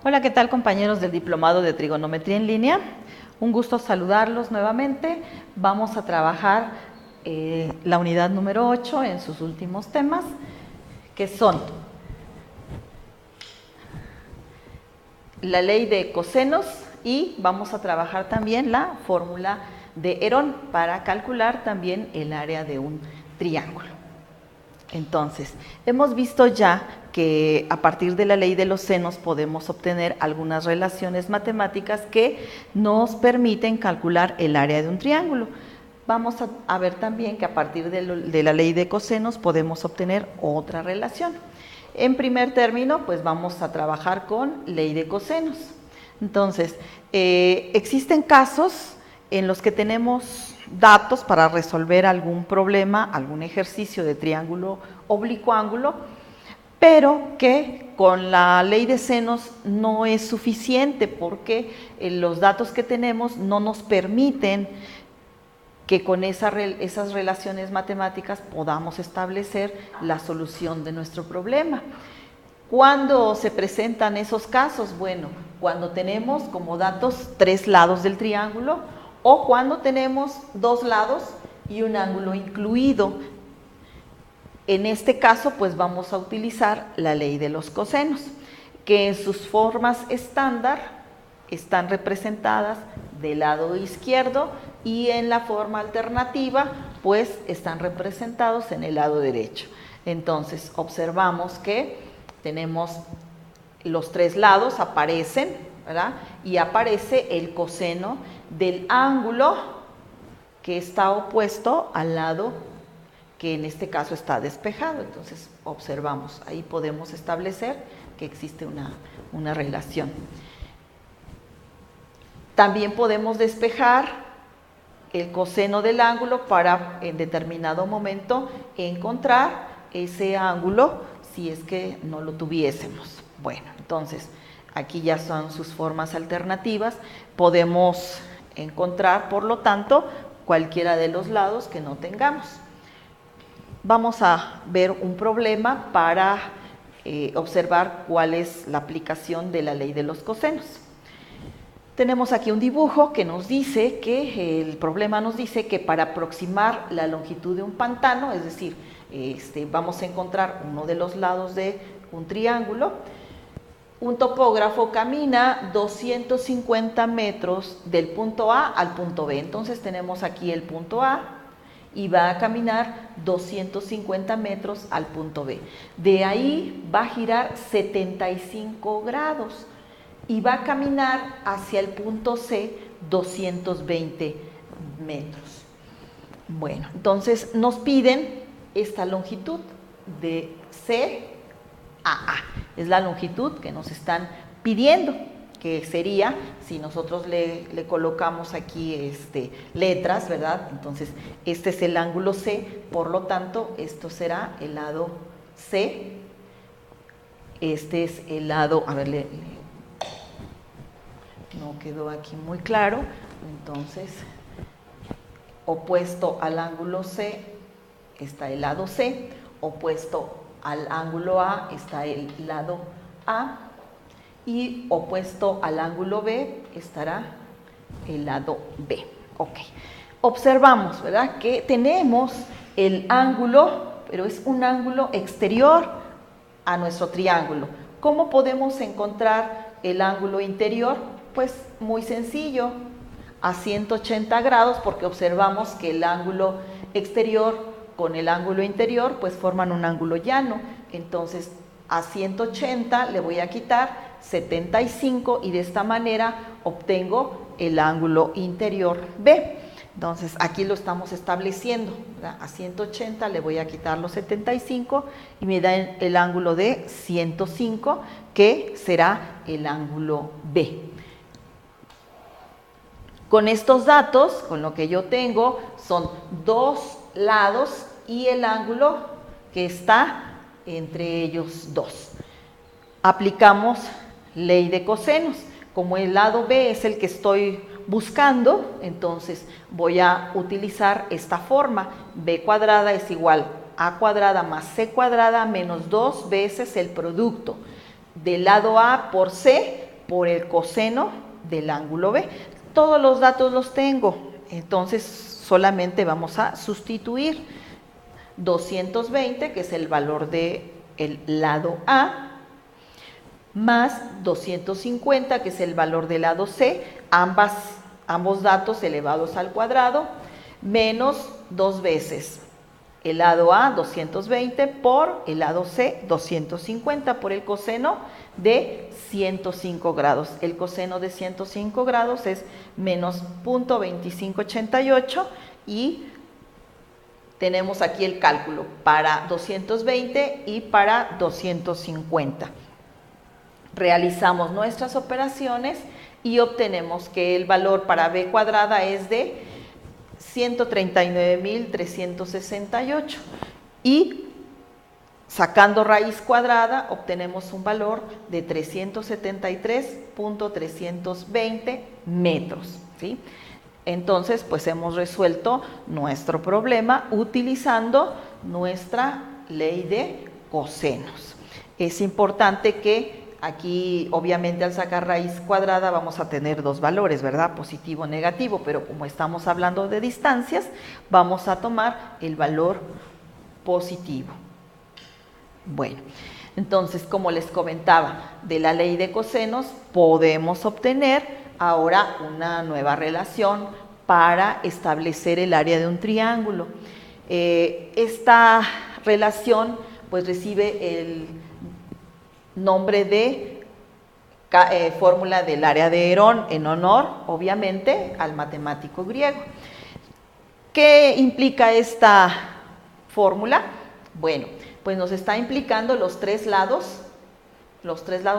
Hola, ¿qué tal, compañeros del Diplomado de Trigonometría en Línea? Un gusto saludarlos nuevamente. Vamos a trabajar la unidad número 8 en sus últimos temas, que son la ley de cosenos y vamos a trabajar también la fórmula de Herón para calcular también el área de un triángulo. Entonces, hemos visto ya que a partir de la ley de los senos podemos obtener algunas relaciones matemáticas que nos permiten calcular el área de un triángulo. Vamos a ver también que a partir de la ley de cosenos podemos obtener otra relación. En primer término, pues vamos a trabajar con ley de cosenos. Entonces, existen casos en los que tenemos datos para resolver algún problema, algún ejercicio de triángulo oblicuo-ángulo, pero que con la ley de senos no es suficiente porque los datos que tenemos no nos permiten que con esas relaciones matemáticas podamos establecer la solución de nuestro problema. ¿Cuándo se presentan esos casos? Bueno, cuando tenemos como datos 3 lados del triángulo o cuando tenemos 2 lados y un ángulo incluido. En este caso, pues vamos a utilizar la ley de los cosenos, que en sus formas estándar están representadas del lado izquierdo y en la forma alternativa, pues están representados en el lado derecho. Entonces, observamos que tenemos los 3 lados, aparecen, ¿verdad? Y aparece el coseno del ángulo que está opuesto al lado que en este caso está despejado. Entonces, observamos, ahí podemos establecer que existe una relación. También podemos despejar el coseno del ángulo para en determinado momento encontrar ese ángulo si es que no lo tuviésemos. Bueno, entonces aquí ya son sus formas alternativas. Podemos encontrar, por lo tanto, cualquiera de los lados que no tengamos. Vamos a ver un problema para observar cuál es la aplicación de la ley de los cosenos. Tenemos aquí un dibujo que nos dice que el problema nos dice que para aproximar la longitud de un pantano, es decir, vamos a encontrar uno de los lados de un triángulo, un topógrafo camina 250 metros del punto A al punto B. Entonces tenemos aquí el punto A y va a caminar 250 metros al punto B. De ahí va a girar 75 grados y va a caminar hacia el punto C 220 metros. Bueno, entonces nos piden esta longitud de C a A. Es la longitud que nos están pidiendo, que sería, si nosotros le colocamos aquí letras, ¿verdad? Entonces, este es el ángulo C, por lo tanto, esto será el lado C. Este es el lado, a ver, no quedó aquí muy claro, entonces, opuesto al ángulo C está el lado C, opuesto al ángulo A está el lado A, y opuesto al ángulo B estará el lado B. Ok. Observamos, ¿verdad?, que tenemos el ángulo, pero es un ángulo exterior a nuestro triángulo. ¿Cómo podemos encontrar el ángulo interior? Pues muy sencillo, a 180 grados, porque observamos que el ángulo exterior con el ángulo interior pues forman un ángulo llano. Entonces, a 180 le voy a quitar 75 y de esta manera obtengo el ángulo interior B. Entonces, aquí lo estamos estableciendo, ¿verdad? A 180 le voy a quitar los 75 y me da el ángulo de 105, que será el ángulo B. Con estos datos, con lo que yo tengo, son 2 lados y el ángulo que está entre ellos 2. Aplicamos ley de cosenos. Como el lado B es el que estoy buscando, entonces voy a utilizar esta forma. B cuadrada es igual a A cuadrada más C cuadrada menos 2 veces el producto del lado A por C por el coseno del ángulo B. Todos los datos los tengo, entonces solamente vamos a sustituir 220, que es el valor del lado A, más 250, que es el valor del lado C, ambos datos elevados al cuadrado, menos 2 veces el lado A, 220, por el lado C, 250, por el coseno de 105 grados. El coseno de 105 grados es menos 0.2588 y tenemos aquí el cálculo para 220 y para 250. Realizamos nuestras operaciones y obtenemos que el valor para b cuadrada es de 139.368 y sacando raíz cuadrada obtenemos un valor de 373.320 metros, ¿sí? Entonces, pues hemos resuelto nuestro problema utilizando nuestra ley de cosenos. Es importante que aquí, obviamente, al sacar raíz cuadrada vamos a tener dos valores, ¿verdad? Positivo o negativo, pero como estamos hablando de distancias, vamos a tomar el valor positivo. Bueno, entonces, como les comentaba, de la ley de cosenos podemos obtener ahora una nueva relación para establecer el área de un triángulo. Esta relación pues recibe el nombre de fórmula del área de Herón, en honor, obviamente, al matemático griego. ¿Qué implica esta fórmula? Bueno, pues nos está implicando los tres lados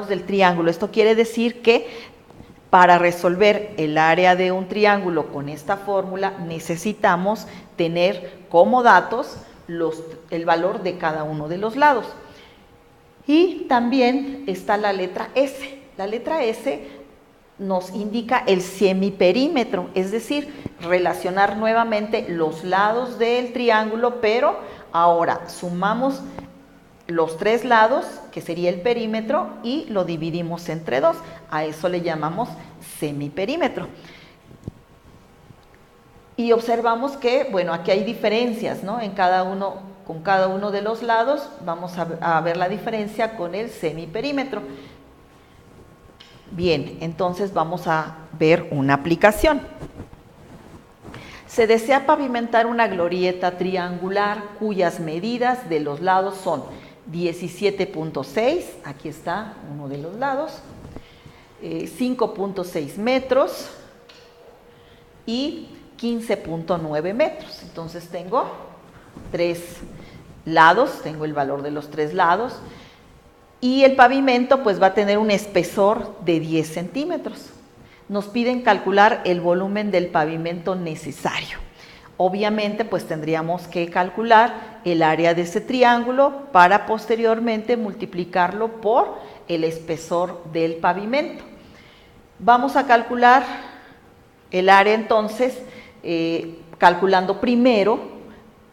del triángulo. Esto quiere decir que para resolver el área de un triángulo con esta fórmula necesitamos tener como datos el valor de cada uno de los lados. Y también está la letra S. La letra S nos indica el semiperímetro, es decir, relacionar nuevamente los lados del triángulo, pero ahora sumamos los tres lados, que sería el perímetro, y lo dividimos entre dos. A eso le llamamos semiperímetro. Y observamos que, bueno, aquí hay diferencias, ¿no? Con cada uno de los lados vamos a ver la diferencia con el semiperímetro. Bien, entonces vamos a ver una aplicación. Se desea pavimentar una glorieta triangular cuyas medidas de los lados son 17.6, aquí está uno de los lados, 5.6 metros y 15.9 metros. Entonces tengo tres lados, tengo el valor de los tres lados, y el pavimento pues va a tener un espesor de 10 centímetros. Nos piden calcular el volumen del pavimento necesario. Obviamente pues tendríamos que calcular el área de ese triángulo para posteriormente multiplicarlo por el espesor del pavimento. Vamos a calcular el área entonces calculando primero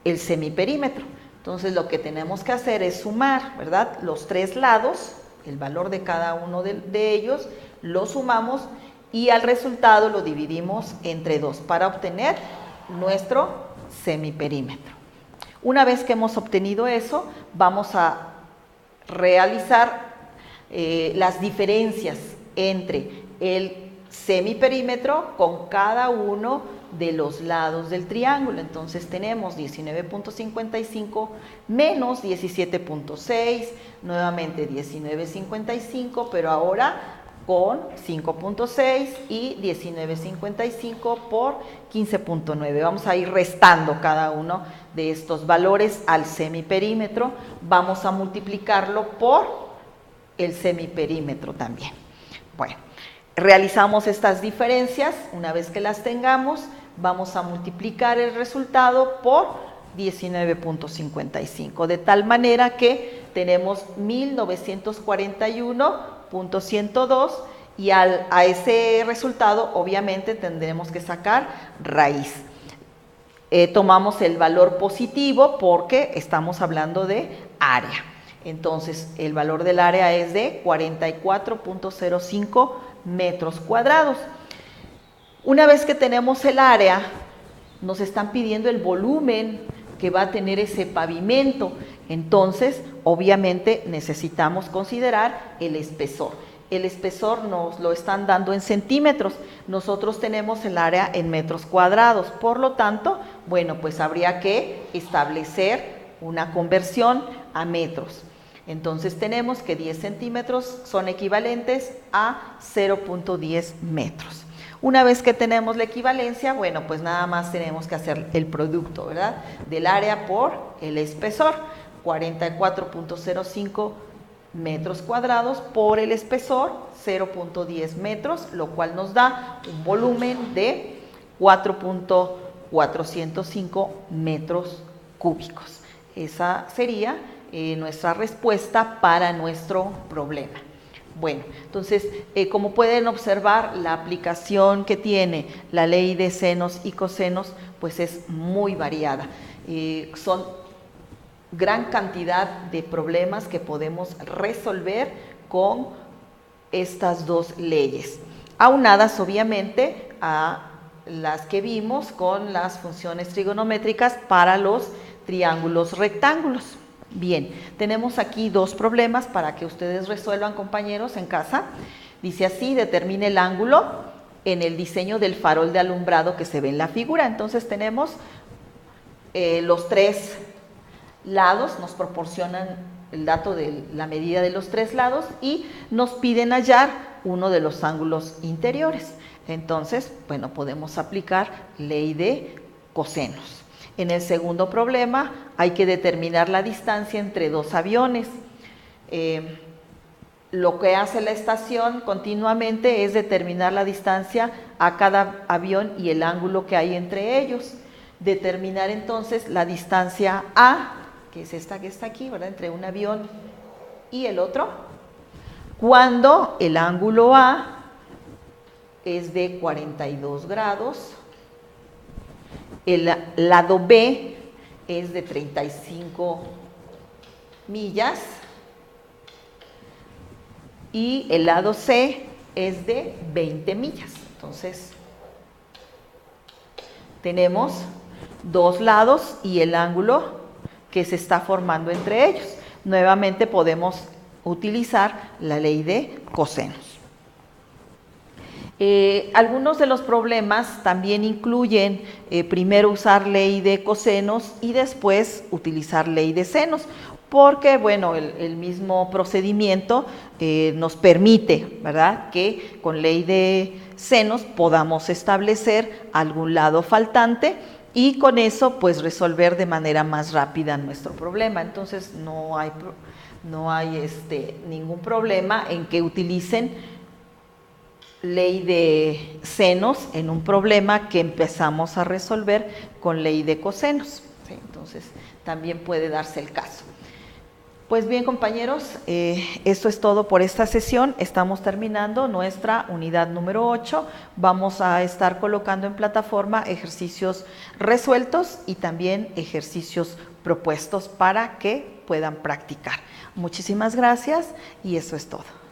el semiperímetro. Entonces lo que tenemos que hacer es sumar, ¿verdad?, los tres lados, el valor de cada uno de ellos, lo sumamos y al resultado lo dividimos entre 2 para obtener nuestro semiperímetro. Una vez que hemos obtenido eso, vamos a realizar las diferencias entre el semiperímetro con cada uno de los lados del triángulo. Entonces tenemos 19.55 menos 17.6, nuevamente 19.55, pero ahora con 5.6 y 19.55 por 15.9. Vamos a ir restando cada uno de estos valores al semiperímetro. Vamos a multiplicarlo por el semiperímetro también. Bueno, realizamos estas diferencias. Una vez que las tengamos, vamos a multiplicar el resultado por 19.55, de tal manera que tenemos 1941.102 y a ese resultado obviamente tendremos que sacar raíz. Tomamos el valor positivo porque estamos hablando de área. Entonces el valor del área es de 44.05 metros cuadrados. Una vez que tenemos el área, nos están pidiendo el volumen que va a tener ese pavimento. Entonces, obviamente, necesitamos considerar el espesor. El espesor nos lo están dando en centímetros. Nosotros tenemos el área en metros cuadrados. Por lo tanto, bueno, pues habría que establecer una conversión a metros. Entonces, tenemos que 10 centímetros son equivalentes a 0.10 metros. Una vez que tenemos la equivalencia, bueno, pues nada más tenemos que hacer el producto, ¿verdad? Del área por el espesor, 44.05 metros cuadrados por el espesor, 0.10 metros, lo cual nos da un volumen de 4.405 metros cúbicos. Esa sería nuestra respuesta para nuestro problema. Bueno, entonces, como pueden observar, la aplicación que tiene la ley de senos y cosenos, pues es muy variada. Son gran cantidad de problemas que podemos resolver con estas dos leyes, aunadas obviamente a las que vimos con las funciones trigonométricas para los triángulos rectángulos. Bien, tenemos aquí dos problemas para que ustedes resuelvan, compañeros, en casa. Dice así: determine el ángulo en el diseño del farol de alumbrado que se ve en la figura. Entonces tenemos los tres lados, nos proporcionan el dato de la medida de los tres lados y nos piden hallar uno de los ángulos interiores. Entonces, bueno, podemos aplicar ley de cosenos. En el segundo problema hay que determinar la distancia entre dos aviones. Lo que hace la estación continuamente es determinar la distancia a cada avión y el ángulo que hay entre ellos. Determinar entonces la distancia A, que es esta que está aquí, ¿verdad?, entre un avión y el otro, cuando el ángulo A es de 42 grados, el lado B es de 35 millas y el lado C es de 20 millas. Entonces, tenemos dos lados y el ángulo que se está formando entre ellos. Nuevamente podemos utilizar la ley de cosenos. Algunos de los problemas también incluyen primero usar ley de cosenos y después utilizar ley de senos, porque bueno, el mismo procedimiento nos permite, ¿verdad?, que con ley de senos podamos establecer algún lado faltante y con eso pues resolver de manera más rápida nuestro problema. Entonces no hay ningún problema en que utilicen ley de senos en un problema que empezamos a resolver con ley de cosenos. ¿Sí? Entonces, también puede darse el caso. Pues bien, compañeros, esto es todo por esta sesión. Estamos terminando nuestra unidad número 8. Vamos a estar colocando en plataforma ejercicios resueltos y también ejercicios propuestos para que puedan practicar. Muchísimas gracias y eso es todo.